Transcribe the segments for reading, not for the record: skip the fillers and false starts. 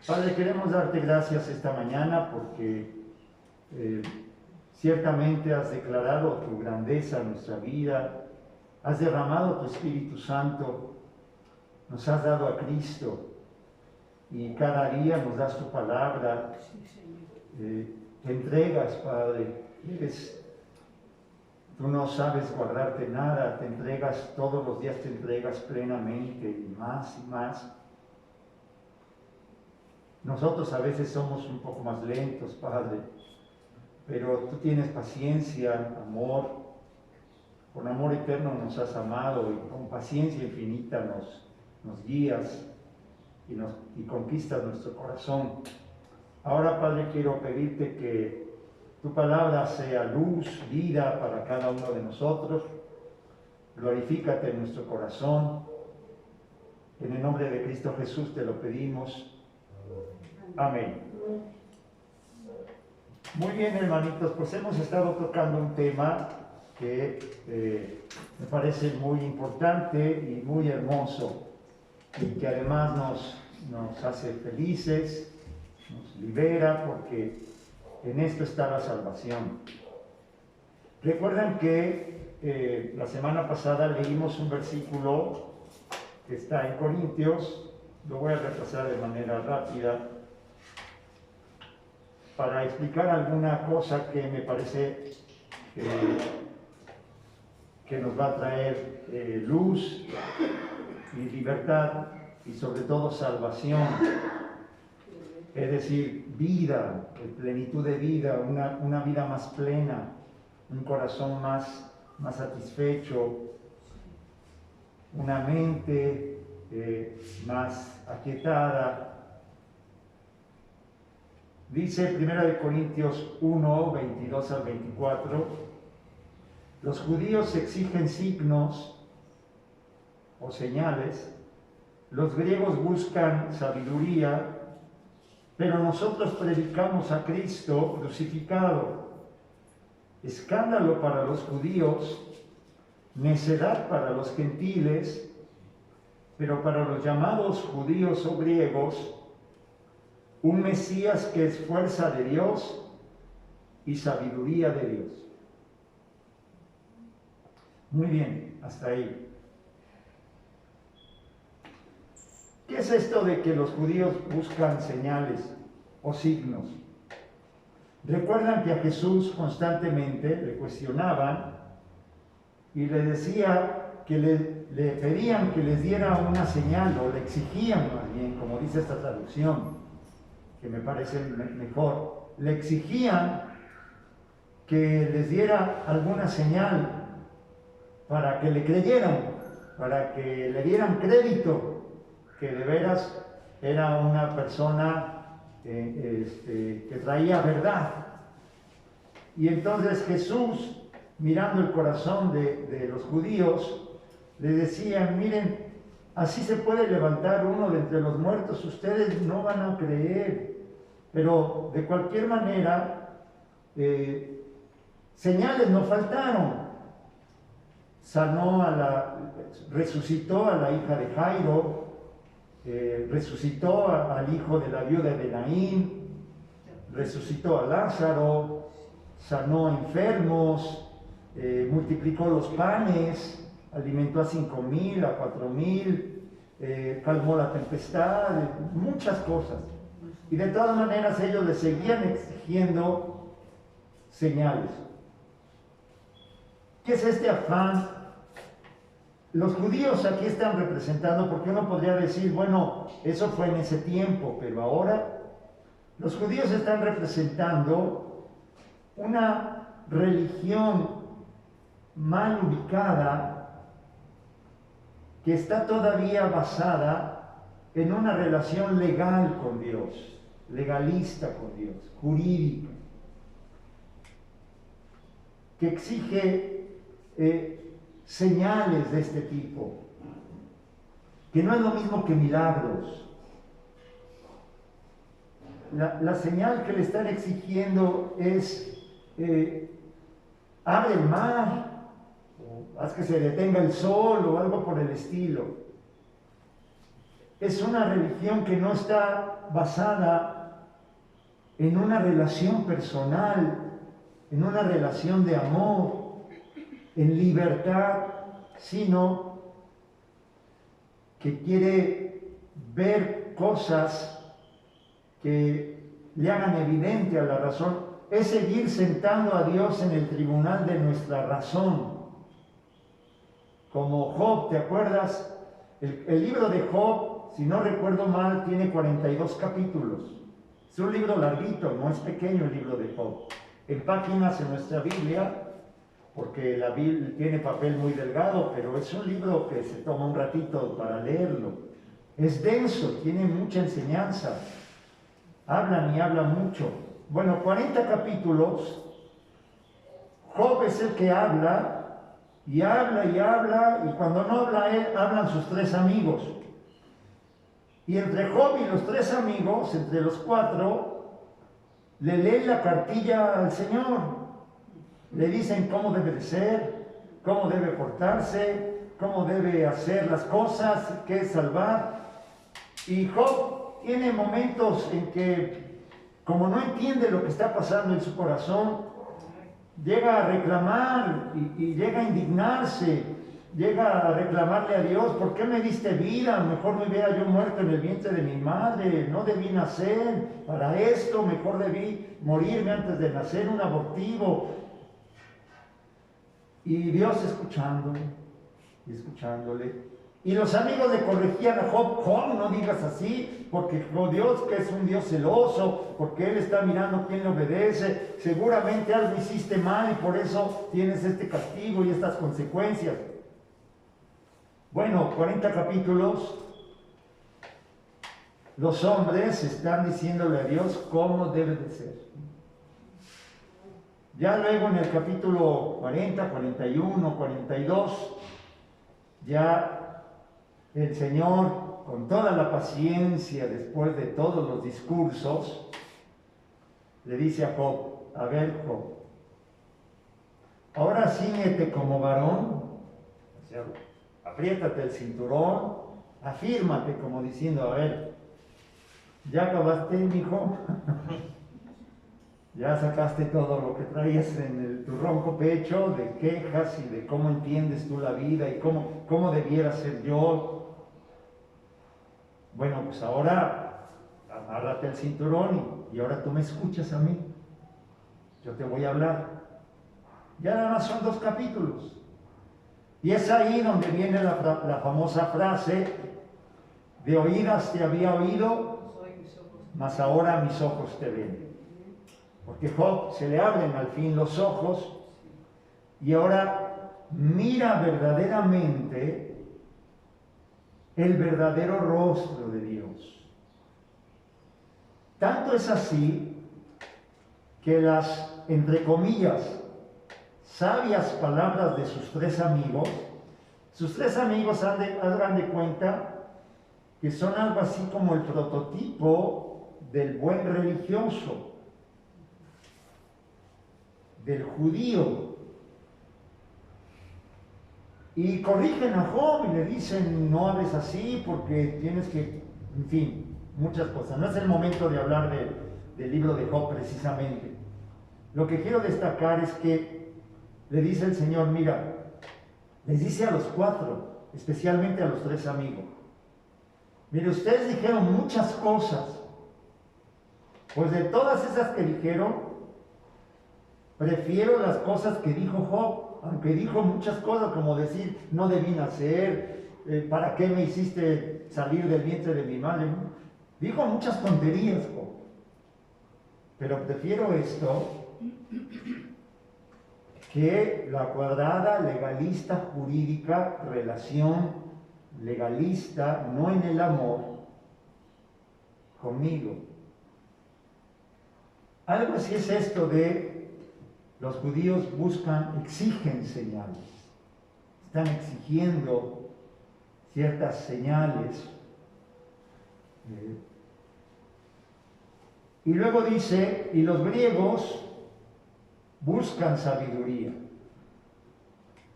Padre, queremos darte gracias esta mañana porque ciertamente has declarado tu grandeza en nuestra vida, has derramado tu Espíritu Santo, nos has dado a Cristo y cada día nos das tu palabra, te entregas, Padre, tú no sabes guardarte nada, te entregas, todos los días te entregas plenamente y más y más. Nosotros a veces somos un poco más lentos, Padre, pero tú tienes paciencia, amor, con amor eterno nos has amado y con paciencia infinita nos guías y conquistas nuestro corazón. Ahora, Padre, quiero pedirte que tu palabra sea luz, vida para cada uno de nosotros. Glorifícate en nuestro corazón. En el nombre de Cristo Jesús te lo pedimos. Amén. Muy bien, hermanitos, pues hemos estado tocando un tema que me parece muy importante y muy hermoso y que además nos hace felices, nos libera, porque en esto está la salvación. Recuerdan que la semana pasada leímos un versículo que está en Corintios, lo voy a repasar de manera rápida para explicar alguna cosa que me parece que nos va a traer luz y libertad y sobre todo salvación, es decir, vida, plenitud de vida, una vida más plena, un corazón más satisfecho, una mente más aquietada. Dice 1 Corintios 1, 22 al 24, los judíos exigen signos o señales, los griegos buscan sabiduría, pero nosotros predicamos a Cristo crucificado, escándalo para los judíos, necedad para los gentiles, pero para los llamados judíos o griegos, un Mesías que es fuerza de Dios y sabiduría de Dios. Muy bien, hasta ahí. ¿Qué es esto de que los judíos buscan señales o signos? Recuerdan que a Jesús constantemente le cuestionaban y le decía que le pedían que les diera una señal, o le exigían más bien, como dice esta traducción, que me parece mejor, le exigían que les diera alguna señal para que le creyeran, para que le dieran crédito, que de veras era una persona que traía verdad. Y entonces Jesús, mirando el corazón de los judíos, le decía: miren, así se puede levantar uno de entre los muertos, ustedes no van a creer, pero de cualquier manera, señales no faltaron. Resucitó a la hija de Jairo, resucitó al hijo de la viuda de Naín, resucitó a Lázaro, sanó enfermos, multiplicó los panes, alimentó a 5,000, a 4,000, calmó la tempestad, muchas cosas. Y de todas maneras ellos le seguían exigiendo señales. ¿Qué es este afán? Los judíos aquí están representando, porque uno podría decir, bueno, eso fue en ese tiempo, pero ahora los judíos están representando una religión mal ubicada que está todavía basada en una relación legal con Dios, legalista con Dios, jurídica, que exige señales de este tipo, que no es lo mismo que milagros. La señal que le están exigiendo es abre el mar, o haz que se detenga el sol, o algo por el estilo. es una religión que no está basada en una relación personal, en una relación de amor, en libertad, sino que quiere ver cosas que le hagan evidente a la razón. Es seguir sentando a Dios en el tribunal de nuestra razón. Como Job, ¿te acuerdas? El libro de Job, si no recuerdo mal, tiene 42 capítulos. Es un libro larguito, no es pequeño el libro de Job. En páginas en nuestra Biblia, porque la Biblia tiene papel muy delgado, pero es un libro que se toma un ratito para leerlo. Es denso, tiene mucha enseñanza. Hablan y hablan mucho. Bueno, 40 capítulos. Job es el que habla, y habla y habla, y cuando no habla él, hablan sus tres amigos. Y entre Job y los tres amigos, entre los cuatro, le leen la cartilla al Señor. Le dicen cómo debe de ser, cómo debe portarse, cómo debe hacer las cosas, qué salvar. Y Job tiene momentos en que, como no entiende lo que está pasando en su corazón, llega a reclamar y llega a indignarse, llega a reclamarle a Dios: ¿por qué me diste vida? Mejor me hubiera yo muerto en el vientre de mi madre, no debí nacer para esto, mejor debí morirme antes de nacer, un abortivo. Y Dios escuchándole y escuchándole. Y los amigos le corregían a Job: Job, no digas así, porque Dios, que es un Dios celoso, porque Él está mirando quién le obedece, seguramente algo hiciste mal y por eso tienes este castigo y estas consecuencias. Bueno, 40 capítulos, los hombres están diciéndole a Dios cómo debe de ser. Ya luego en el capítulo 40, 41, 42, ya el Señor, con toda la paciencia, después de todos los discursos, le dice a Job: a ver, Job, ahora cíñete como varón, o sea, apriétate el cinturón, afírmate, como diciendo: a ver, ¿ya acabaste, mijo? Ya sacaste todo lo que traías en tu ronco pecho de quejas y de cómo entiendes tú la vida y cómo debiera ser yo. Bueno, pues ahora amárrate el cinturón y ahora tú me escuchas a mí. Yo te voy a hablar. Ya nada más son 2 capítulos. Y es ahí donde viene la famosa frase: de oídas te había oído, mas ahora mis ojos te ven. Porque Job se le abren al fin los ojos y ahora mira verdaderamente el verdadero rostro de Dios. Tanto es así que las, entre comillas, sabias palabras de sus tres amigos hagan de cuenta que son algo así como el prototipo del buen religioso, del judío, y corrigen a Job y le dicen: no hables así porque tienes que, en fin, muchas cosas. No es el momento de hablar del libro de Job precisamente. Lo que quiero destacar es que le dice el Señor: mira, les dice a los 4, especialmente a los 3 amigos: mire, ustedes dijeron muchas cosas, pues de todas esas que dijeron, prefiero las cosas que dijo Job, aunque dijo muchas cosas, como decir: no debí nacer, ¿para qué me hiciste salir del vientre de mi madre? Dijo muchas tonterías, Job. Pero prefiero esto que la cuadrada legalista jurídica relación legalista, no en el amor, conmigo. Algo así es esto de: los judíos exigen señales, están exigiendo ciertas señales. Y luego dice: y los griegos buscan sabiduría.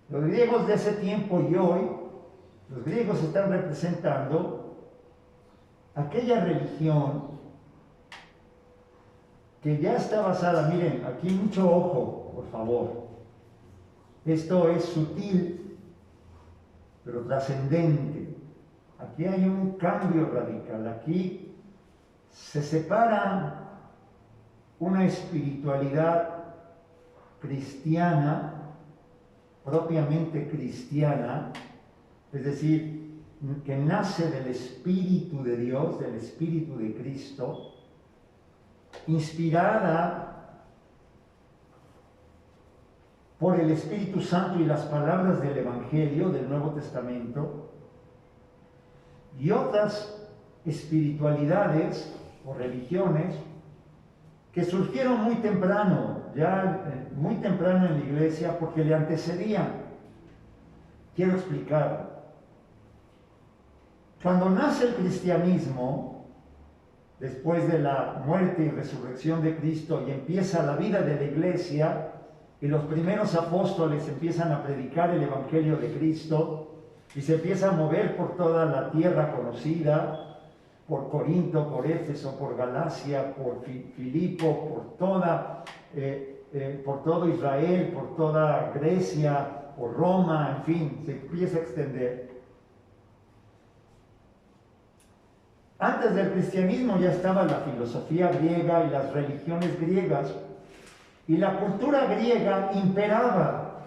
Los griegos de ese tiempo y hoy, los griegos están representando aquella religión que ya está basada, miren, aquí mucho ojo, por favor. Esto es sutil, pero trascendente. Aquí hay un cambio radical. Aquí se separa una espiritualidad cristiana, propiamente cristiana, es decir, que nace del Espíritu de Dios, del Espíritu de Cristo, inspirada por el Espíritu Santo y las palabras del Evangelio del Nuevo Testamento, y otras espiritualidades o religiones que surgieron muy temprano, ya muy temprano en la iglesia, porque le antecedían. Quiero explicar. Cuando nace el cristianismo, después de la muerte y resurrección de Cristo, y empieza la vida de la iglesia, y los primeros apóstoles empiezan a predicar el Evangelio de Cristo, y se empieza a mover por toda la tierra conocida, por Corinto, por Éfeso, por Galacia, por Filipo, por todo Israel, por toda Grecia, por Roma, en fin, se empieza a extender. Antes del cristianismo ya estaba la filosofía griega y las religiones griegas, y la cultura griega imperaba.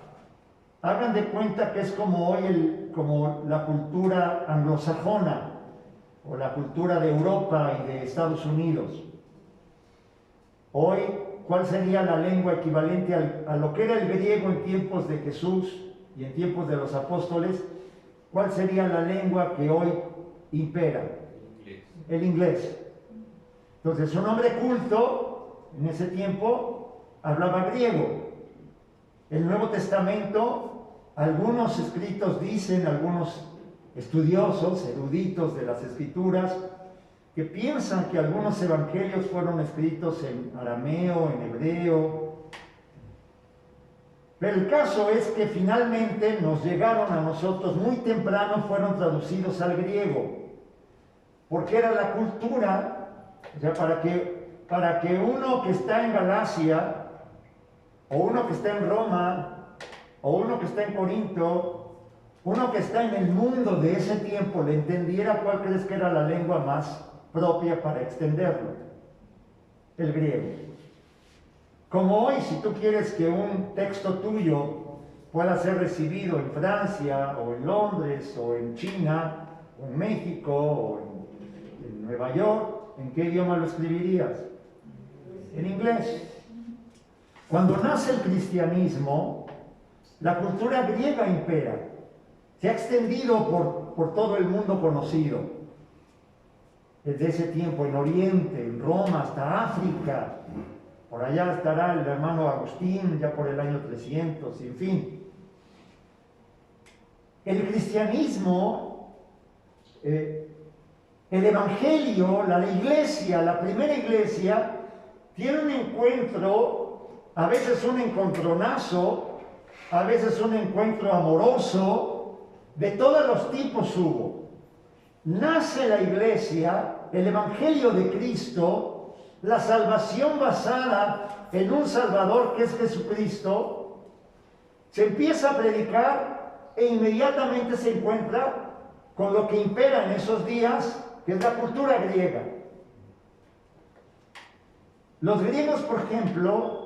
Hagan de cuenta que es como hoy como la cultura anglosajona, o la cultura de Europa y de Estados Unidos. Hoy, ¿cuál sería la lengua equivalente a lo que era el griego en tiempos de Jesús y en tiempos de los apóstoles? ¿Cuál sería la lengua que hoy impera? El inglés. Entonces, un hombre culto en ese tiempo hablaba griego. El Nuevo Testamento, algunos escritos dicen, algunos estudiosos, eruditos de las Escrituras, que piensan que algunos evangelios fueron escritos en arameo, en hebreo. Pero el caso es que finalmente nos llegaron a nosotros muy temprano, fueron traducidos al griego, porque era la cultura, o sea, para que uno que está en Galacia, o uno que está en Roma, o uno que está en Corinto, uno que está en el mundo de ese tiempo le entendiera, ¿cuál crees que era la lengua más propia para extenderlo? El griego. Como hoy, si tú quieres que un texto tuyo pueda ser recibido en Francia, o en Londres, o en China, o en México, o en Nueva York, ¿en qué idioma lo escribirías? En inglés. Cuando nace el cristianismo, la cultura griega impera. Se ha extendido por todo el mundo conocido. Desde ese tiempo, en Oriente, en Roma, hasta África. Por allá estará el hermano Agustín, ya por el año 300, en fin. El cristianismo, el evangelio, la iglesia, la primera iglesia, tiene un encuentro, a veces un encontronazo, a veces un encuentro amoroso. De todos los tipos hubo. Nace la iglesia, el evangelio de Cristo, la salvación basada en un Salvador que es Jesucristo, se empieza a predicar e inmediatamente se encuentra con lo que impera en esos días, que es la cultura griega. Los griegos, por ejemplo,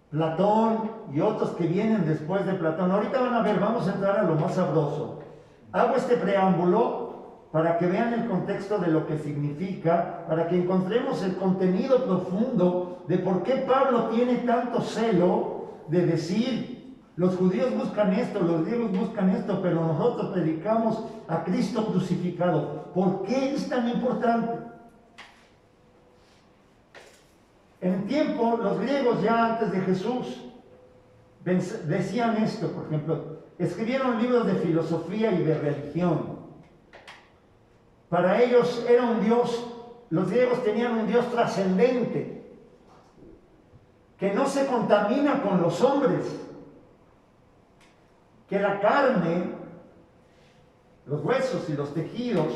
Platón y otros que vienen después de Platón, ahorita van a ver, vamos a entrar a lo más sabroso. Hago este preámbulo para que vean el contexto de lo que significa, para que encontremos el contenido profundo de por qué Pablo tiene tanto celo de decir, los judíos buscan esto, los griegos buscan esto, pero nosotros predicamos a Cristo crucificado. ¿Por qué es tan importante? En tiempo, los griegos ya antes de Jesús decían esto, por ejemplo, escribieron libros de filosofía y de religión. Para ellos era un Dios, los griegos tenían un Dios trascendente, que no se contamina con los hombres, que la carne, los huesos y los tejidos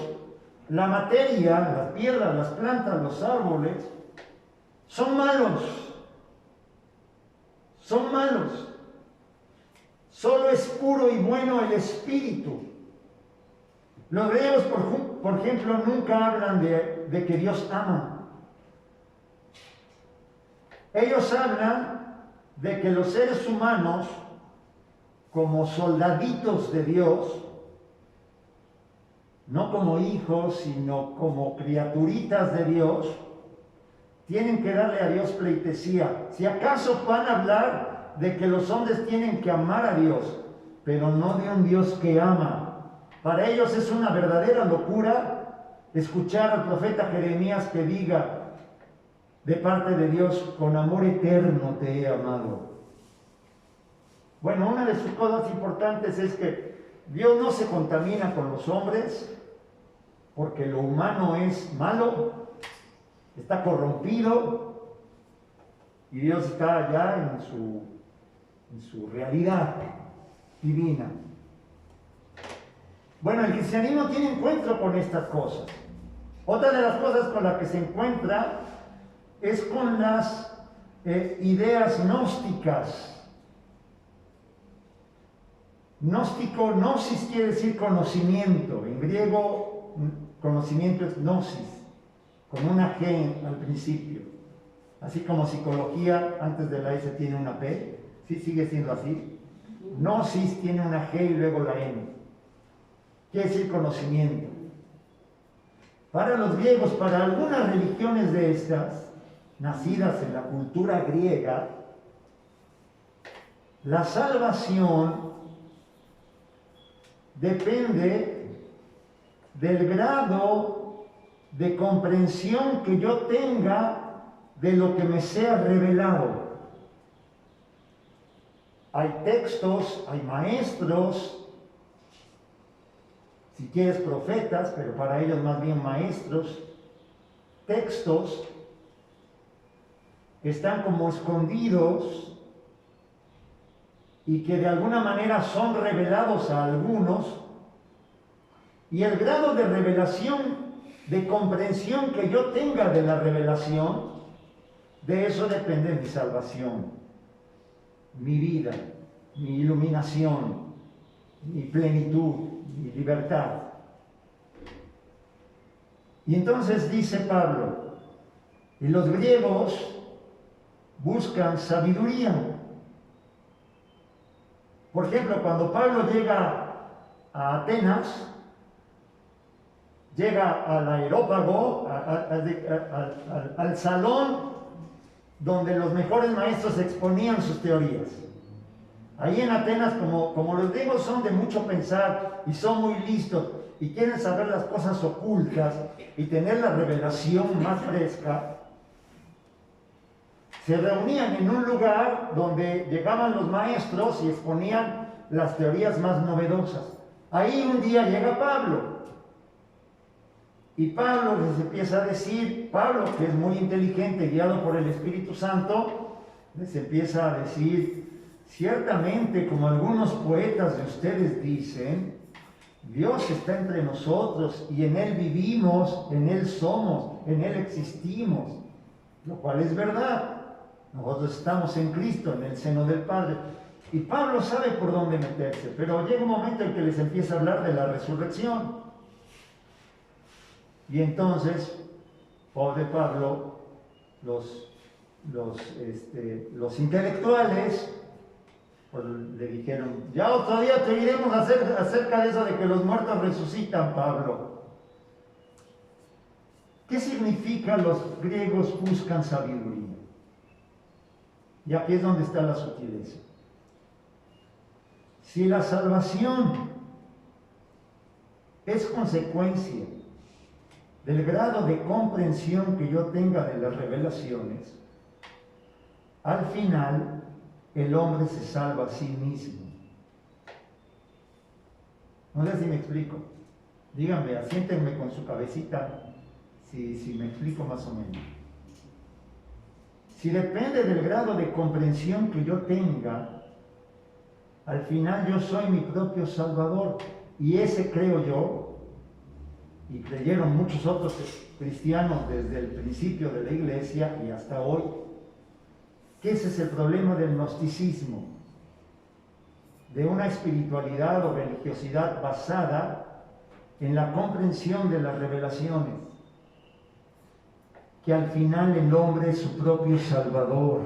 la materia, las piedras, las plantas, los árboles, son malos. Son malos. Solo es puro y bueno el espíritu. Los griegos, por ejemplo, nunca hablan de que Dios ama. Ellos hablan de que los seres humanos, como soldaditos de Dios, no como hijos, sino como criaturitas de Dios, tienen que darle a Dios pleitesía. Si acaso van a hablar de que los hombres tienen que amar a Dios, pero no de un Dios que ama. Para ellos es una verdadera locura escuchar al profeta Jeremías que diga de parte de Dios: con amor eterno te he amado. Bueno, una de sus cosas importantes es que Dios no se contamina con los hombres, porque lo humano es malo, está corrompido, y Dios está allá en su realidad divina. Bueno, el cristianismo tiene encuentro con estas cosas. Otra de las cosas con las que se encuentra es con las ideas gnósticas. Gnóstico, gnosis quiere decir conocimiento. En griego, conocimiento es gnosis, con una G al principio. Así como psicología, antes de la S tiene una P, ¿sí sigue siendo así? Gnosis tiene una G y luego la N. Quiere decir conocimiento. Para los griegos, para algunas religiones de estas, nacidas en la cultura griega, la salvación depende del grado de comprensión que yo tenga de lo que me sea revelado. Hay textos, hay maestros, si quieres profetas, pero para ellos más bien maestros, textos que están como escondidos y que de alguna manera son revelados a algunos, y el grado de revelación, de comprensión que yo tenga de la revelación, de eso depende mi salvación, mi vida, mi iluminación, mi plenitud, mi libertad. Y entonces dice Pablo, y los griegos buscan sabiduría. Por ejemplo, cuando Pablo llega a Atenas, llega al aerópago, al salón donde los mejores maestros exponían sus teorías. Ahí en Atenas, como los griegos son de mucho pensar y son muy listos y quieren saber las cosas ocultas y tener la revelación más fresca, se reunían en un lugar donde llegaban los maestros y exponían las teorías más novedosas. Ahí un día llega Pablo. Y Pablo les empieza a decir, Pablo, que es muy inteligente, guiado por el Espíritu Santo, les empieza a decir, ciertamente, como algunos poetas de ustedes dicen, Dios está entre nosotros y en Él vivimos, en Él somos, en Él existimos, lo cual es verdad. Nosotros estamos en Cristo, en el seno del Padre. Y Pablo sabe por dónde meterse, pero llega un momento en que les empieza a hablar de la resurrección. Y entonces, pobre Pablo, los intelectuales pues, le dijeron, ya otro día te diremos acerca de eso de que los muertos resucitan, Pablo. ¿Qué significa los griegos buscan sabiduría? Y aquí es donde está la sutileza. Si la salvación es consecuencia del grado de comprensión que yo tenga de las revelaciones, al final el hombre se salva a sí mismo. No sé si me explico. Díganme, asiéntenme con su cabecita si me explico más o menos. Si depende del grado de comprensión que yo tenga, al final yo soy mi propio Salvador. Y ese, creo yo, y creyeron muchos otros cristianos desde el principio de la iglesia y hasta hoy, que ese es el problema del gnosticismo, de una espiritualidad o religiosidad basada en la comprensión de las revelaciones, que al final el hombre es su propio salvador.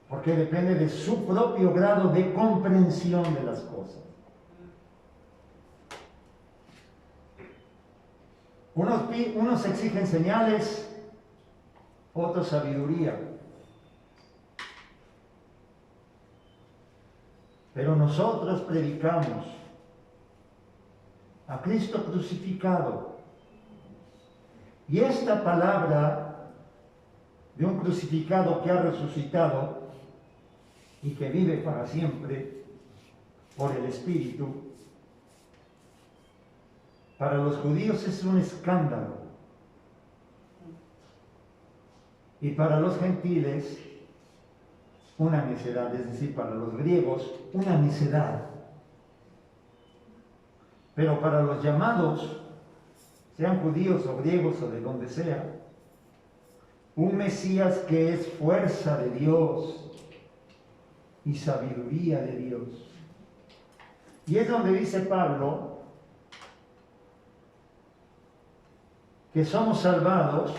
Porque depende de su propio grado de comprensión de las cosas. Unos exigen señales, otros sabiduría. Pero nosotros predicamos a Cristo crucificado. Y esta palabra de un crucificado que ha resucitado y que vive para siempre por el Espíritu, para los judíos es un escándalo. Y para los gentiles, una necedad, es decir, para los griegos, una necedad. Pero para los llamados, sean judíos o griegos o de donde sea, un Mesías que es fuerza de Dios y sabiduría de Dios. Y es donde dice Pablo que somos salvados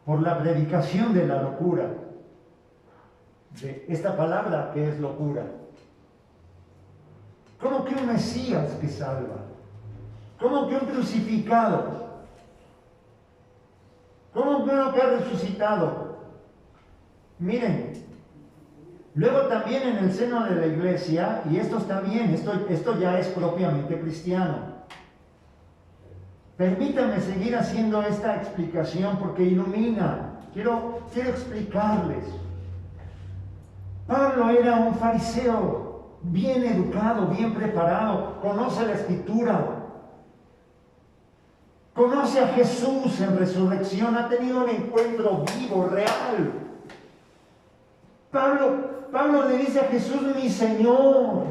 por la predicación de la locura, de esta palabra que es locura. ¿Cómo que un Mesías que salva? ¿Cómo que un crucificado? ¿Cómo que uno que ha resucitado? Miren, luego también en el seno de la iglesia, y esto está bien, esto ya es propiamente cristiano. Permítanme seguir haciendo esta explicación porque ilumina. Quiero explicarles. Pablo era un fariseo, bien educado, bien preparado, conoce la Escritura, conoce a Jesús en resurrección, ha tenido un encuentro vivo, real. Pablo le dice a Jesús, mi Señor.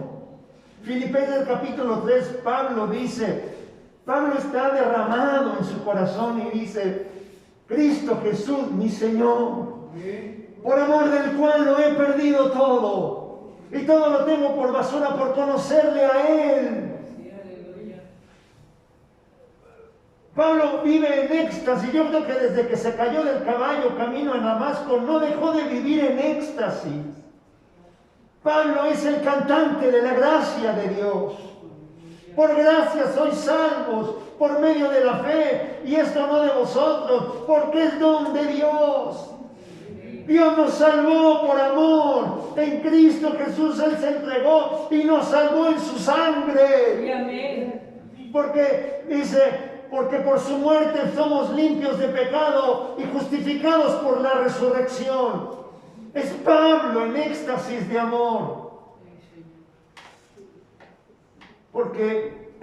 Filipenses capítulo 3, Pablo está derramado en su corazón y dice, Cristo Jesús, mi Señor, por amor del cual lo he perdido todo, y todo lo tengo por basura por conocerle a Él. Pablo vive en éxtasis. Yo creo que desde que se cayó del caballo camino a Damasco no dejó de vivir en éxtasis. Pablo es el cantante de la gracia de Dios. Por gracia sois salvos por medio de la fe, y esto no de vosotros, porque es don de Dios. Dios nos salvó por amor. En Cristo Jesús Él se entregó y nos salvó en su sangre. Amén. Porque dice, porque por su muerte somos limpios de pecado y justificados por la resurrección. Es Pablo en éxtasis de amor. Porque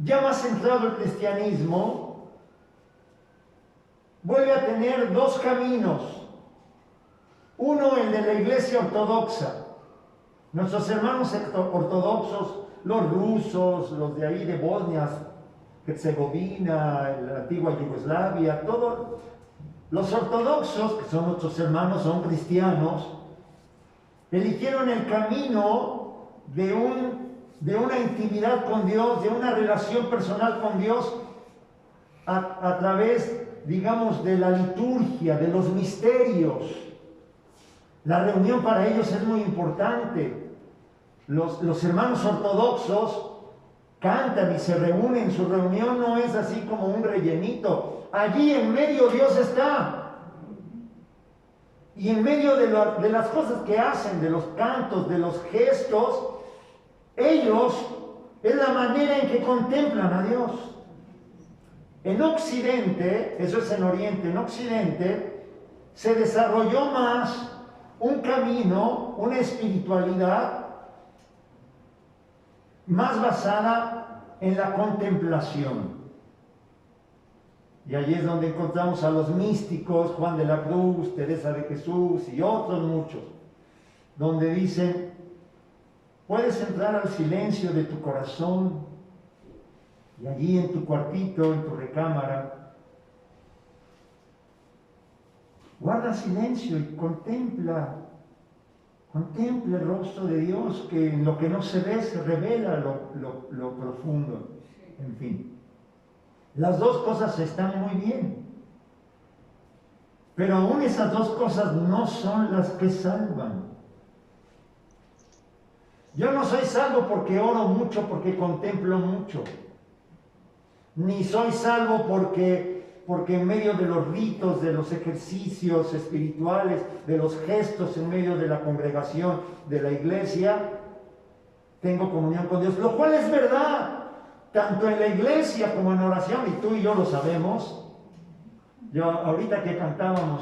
ya más centrado el cristianismo, vuelve a tener dos caminos. Uno, el de la iglesia ortodoxa. Nuestros hermanos ortodoxos, los rusos, los de ahí de Bosnia, Herzegovina, la antigua Yugoslavia, todos los ortodoxos, que son nuestros hermanos, son cristianos, eligieron el camino de una intimidad con Dios, de una relación personal con Dios a través, digamos, de la liturgia, de los misterios. La reunión para ellos es muy importante. Los hermanos ortodoxos cantan y se reúnen. Su reunión no es así como un rellenito. Allí en medio Dios está. Y en medio de las cosas que hacen, de los cantos, de los gestos, ellos es la manera en que contemplan a Dios. En Occidente, eso es en Oriente, en Occidente se desarrolló más un camino, una espiritualidad más basada en la contemplación. Y allí es donde encontramos a los místicos, Juan de la Cruz, Teresa de Jesús y otros muchos. donde dicen, puedes entrar al silencio de tu corazón y allí en tu cuartito, en tu recámara, guarda silencio y contempla el rostro de Dios, que en lo que no se ve se revela lo profundo. En fin, las dos cosas están muy bien, pero aún esas dos cosas no son las que salvan. Yo no soy salvo porque oro mucho, porque contemplo mucho, ni soy salvo porque en medio de los ritos, de los ejercicios espirituales, de los gestos en medio de la congregación, de la iglesia, tengo comunión con Dios, lo cual es verdad, tanto en la iglesia como en oración, y tú y yo lo sabemos. Yo ahorita que cantábamos,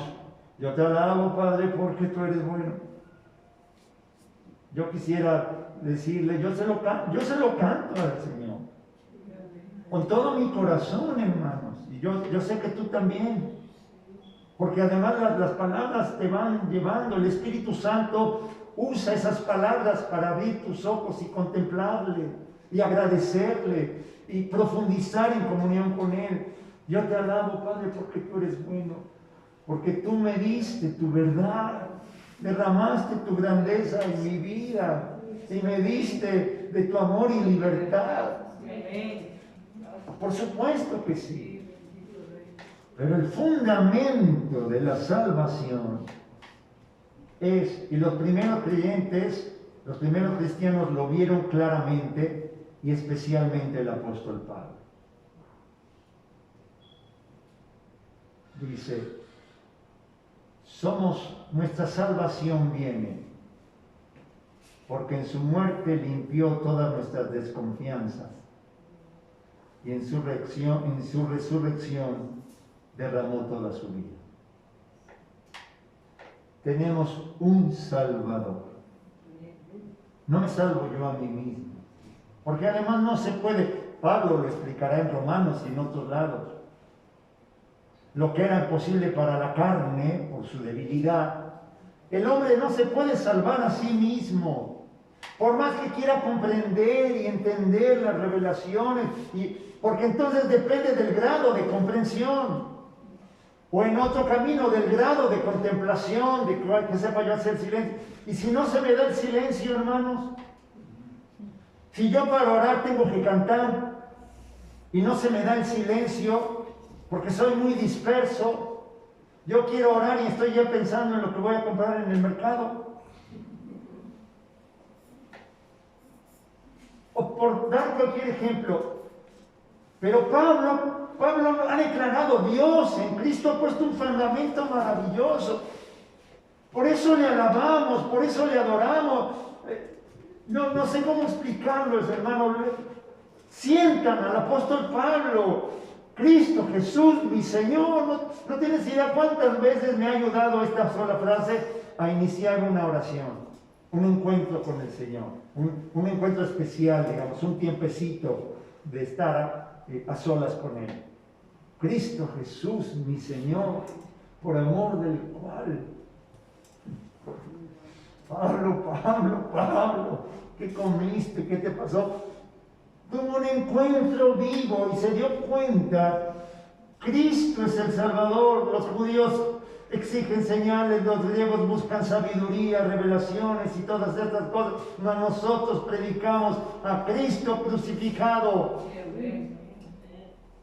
yo te alabo, Padre, porque tú eres bueno. Yo quisiera decirle, yo se lo canto al Señor, con todo mi corazón, hermanos. Y yo sé que tú también, porque además las palabras te van llevando. El Espíritu Santo usa esas palabras para abrir tus ojos y contemplarle y agradecerle y profundizar en comunión con Él. Yo te alabo, Padre, porque tú eres bueno, porque tú me diste tu verdad, derramaste tu grandeza en mi vida y me diste de tu amor y libertad. Por supuesto que sí. Pero el fundamento de la salvación es, y los primeros creyentes, los primeros cristianos lo vieron claramente, y especialmente el apóstol Pablo. Dice, nuestra salvación viene, porque en su muerte limpió todas nuestras desconfianzas, y en su resurrección derramó toda su vida. Tenemos un Salvador. No me salvo yo a mí mismo, porque además no se puede. Pablo lo explicará en Romanos y en otros lados. Lo que era imposible para la carne, por su debilidad, el hombre no se puede salvar a sí mismo, por más que quiera comprender y entender las revelaciones, porque entonces depende del grado de comprensión. O en otro camino, del grado de contemplación, de que sepa yo hacer silencio. Y si no se me da el silencio, hermanos, si yo para orar tengo que cantar y no se me da el silencio, porque soy muy disperso, yo quiero orar y estoy ya pensando en lo que voy a comprar en el mercado. O por dar cualquier ejemplo, pero Pablo ha declarado, Dios en Cristo ha puesto un fundamento maravilloso. Por eso le alabamos, por eso le adoramos. No sé cómo explicarlo, hermanos. Sientan al apóstol Pablo, Cristo Jesús, mi Señor. No tienes idea cuántas veces me ha ayudado esta sola frase a iniciar una oración, un encuentro con el Señor, un encuentro especial, digamos, un tiempecito de estar a solas con Él. Cristo Jesús, mi Señor, por amor del cual Pablo, ¿qué comiste? ¿Qué te pasó? Tuvo un encuentro vivo y se dio cuenta, Cristo es el Salvador. Los judíos exigen señales, los griegos buscan sabiduría, revelaciones y todas estas cosas. Nosotros predicamos a Cristo crucificado.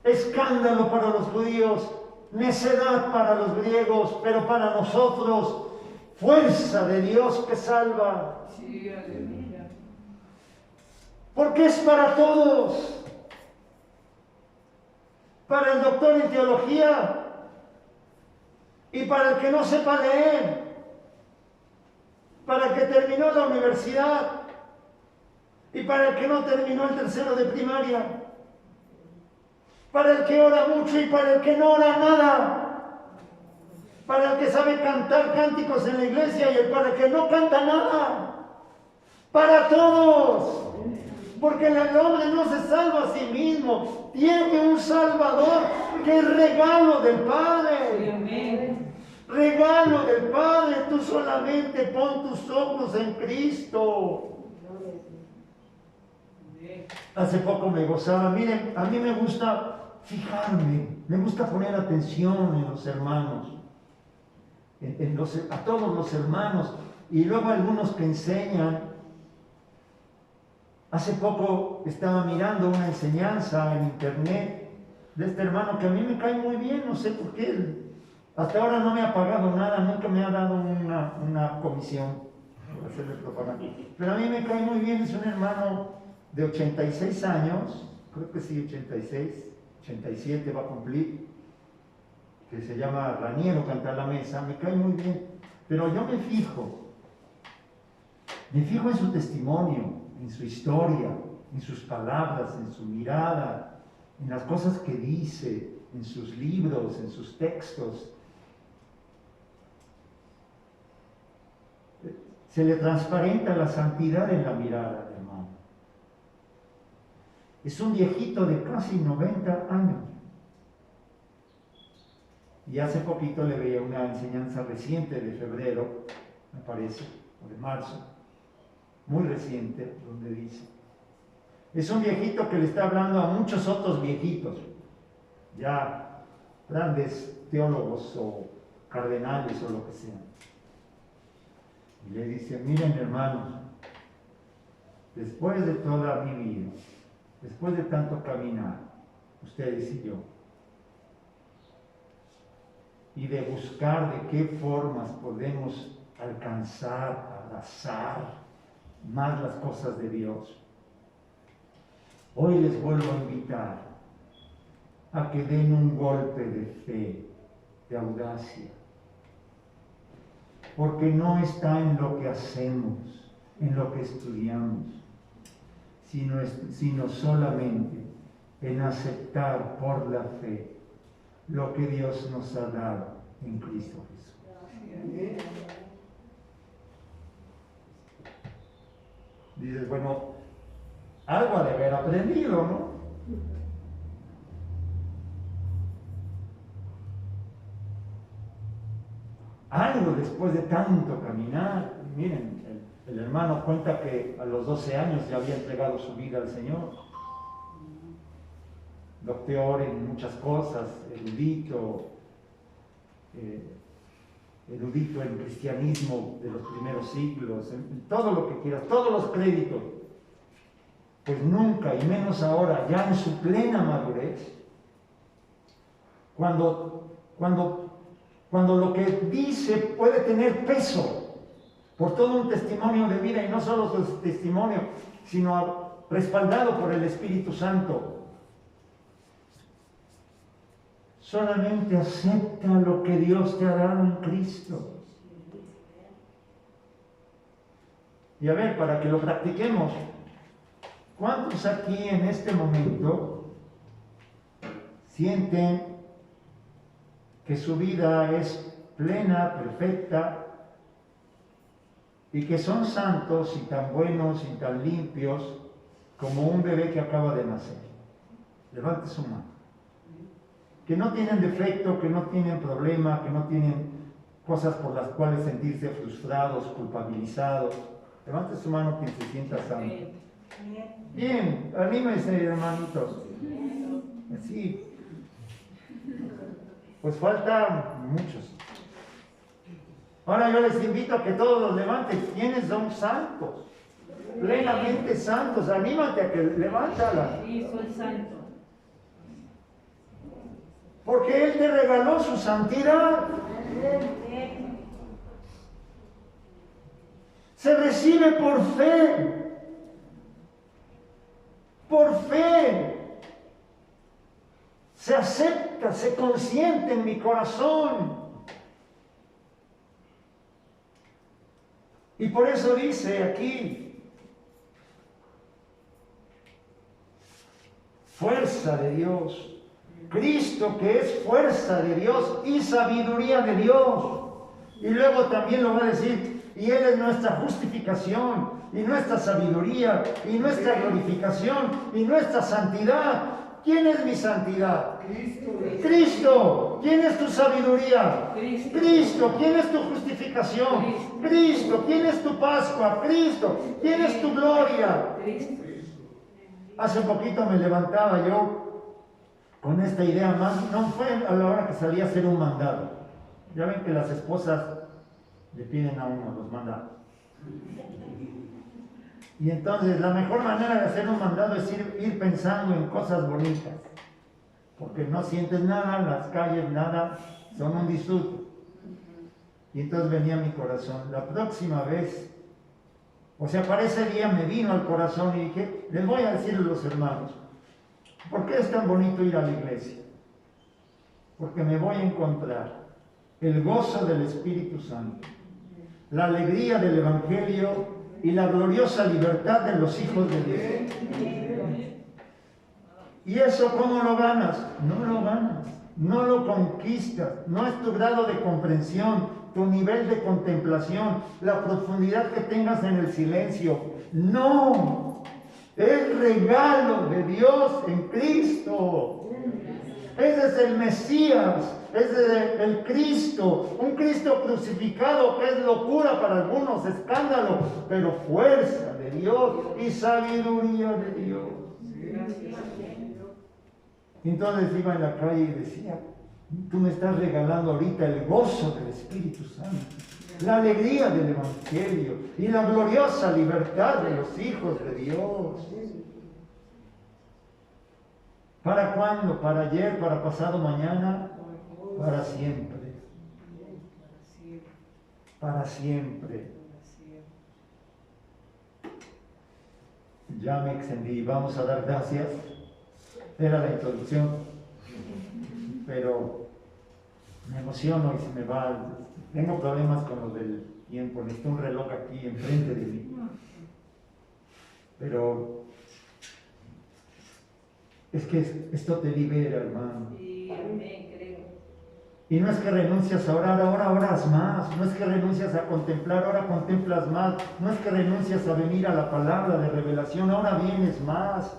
Escándalo para los judíos, necedad para los griegos, pero para nosotros, fuerza de Dios que salva. Porque es para todos. Para el doctor en teología y para el que no sepa leer, para el que terminó la universidad y para el que no terminó el tercero de primaria, para el que ora mucho y para el que no ora nada, para el que sabe cantar cánticos en la iglesia y para el que no canta nada, para todos. Porque el hombre no se salva a sí mismo, tiene un Salvador que es regalo del Padre. Regalo del Padre, tú solamente pon tus ojos en Cristo. Hace poco me gozaba, miren, a mí me gusta fijarme, me gusta poner atención en los hermanos, a todos los hermanos, y luego algunos que enseñan. Hace poco estaba mirando una enseñanza en internet de este hermano que a mí me cae muy bien, no sé por qué. Hasta ahora no me ha pagado nada, nunca me ha dado una comisión por hacerle propaganda. Pero a mí me cae muy bien, es un hermano de 86 años, creo que sí, 86, 87 va a cumplir, que se llama Raniero Cantar la Mesa, me cae muy bien. Pero yo me fijo en su testimonio, en su historia, en sus palabras, en su mirada, en las cosas que dice, en sus libros, en sus textos. Se le transparenta la santidad en la mirada, hermano. Es un viejito de casi 90 años. Y hace poquito le veía una enseñanza reciente de febrero, me parece, o de marzo, muy reciente, donde dice, es un viejito que le está hablando a muchos otros viejitos, ya grandes teólogos o cardenales o lo que sea. Y le dice, miren hermanos, después de toda mi vida, después de tanto caminar, ustedes y yo, y de buscar de qué formas podemos alcanzar, abrazar más las cosas de Dios, hoy les vuelvo a invitar a que den un golpe de fe, de audacia, porque no está en lo que hacemos, en lo que estudiamos, sino solamente en aceptar por la fe lo que Dios nos ha dado en Cristo Jesús. Dices, bueno, algo ha de haber aprendido, ¿no? Algo después de tanto caminar. Miren, el hermano cuenta que a los 12 años ya había entregado su vida al Señor. Doctor en muchas cosas, erudito en cristianismo de los primeros siglos, en todo lo que quieras, todos los créditos. Pues nunca, y menos ahora, ya en su plena madurez, cuando lo que dice puede tener peso por todo un testimonio de vida, y no solo su testimonio, sino respaldado por el Espíritu Santo. Solamente acepta lo que Dios te ha dado en Cristo. Y a ver, para que lo practiquemos, ¿cuántos aquí en este momento sienten que su vida es plena, perfecta, y que son santos y tan buenos y tan limpios como un bebé que acaba de nacer? Levante su mano. Que no tienen defecto, que no tienen problema, que no tienen cosas por las cuales sentirse frustrados, culpabilizados. Levante su mano quien se sienta santo. Bien, anímense, hermanitos. Así. Pues faltan muchos. Ahora yo les invito a que todos los levanten. ¿Quiénes son santos? Plenamente santos. Anímate a que levántala. Sí, soy santo. Porque Él te regaló su santidad. Se recibe por fe. Por fe. Se acepta, se consiente en mi corazón. Y por eso dice aquí, fuerza de Dios. Cristo, que es fuerza de Dios y sabiduría de Dios. Y luego también lo va a decir, y Él es nuestra justificación, y nuestra sabiduría, y nuestra glorificación, y nuestra santidad. ¿Quién es mi santidad? Cristo. Cristo. ¿Quién es tu sabiduría? Cristo. Cristo. ¿Quién es tu justificación? Cristo. ¿Quién es tu Pascua? Cristo. ¿Quién es tu gloria? Cristo. Hace poquito me levantaba yo con esta idea más, no fue a la hora que salí a hacer un mandado. Ya ven que las esposas le piden a uno los mandados. Y entonces la mejor manera de hacer un mandado es ir pensando en cosas bonitas. Porque no sientes nada, las calles, nada, son un disfrute. Y entonces venía a mi corazón, la próxima vez, o sea, para ese día me vino al corazón y dije, les voy a decir a los hermanos, ¿por qué es tan bonito ir a la iglesia? Porque me voy a encontrar el gozo del Espíritu Santo, la alegría del Evangelio y la gloriosa libertad de los hijos de Dios. ¿Y eso cómo lo ganas? No lo ganas, no lo conquistas, no es tu grado de comprensión, tu nivel de contemplación, la profundidad que tengas en el silencio. No, es regalo de Dios en Cristo. Ese es el Mesías, ese es el Cristo, un Cristo crucificado que es locura para algunos, escándalo, pero fuerza de Dios y sabiduría de Dios. Entonces iba en la calle y decía, tú me estás regalando ahorita el gozo del Espíritu Santo, la alegría del Evangelio y la gloriosa libertad de los hijos de Dios. ¿Para cuándo? ¿Para ayer? ¿Para pasado mañana? Para siempre. Para siempre. Ya me extendí. Vamos a dar gracias. Era la introducción. Pero me emociono y se me va. Tengo problemas con lo del tiempo. Necesito un reloj aquí enfrente de mí. Pero es que esto te libera, hermano. Y no es que renuncias a orar, ahora oras más. No es que renuncias a contemplar, ahora contemplas más. No es que renuncias a venir a la palabra de revelación, ahora vienes más.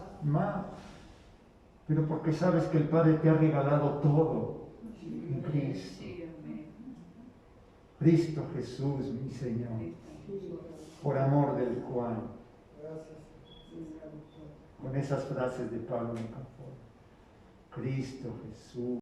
Pero porque sabes que el Padre te ha regalado todo en Cristo. Cristo Jesús, mi Señor, por amor del cual, con esas frases de Pablo me conformo. Cristo Jesús.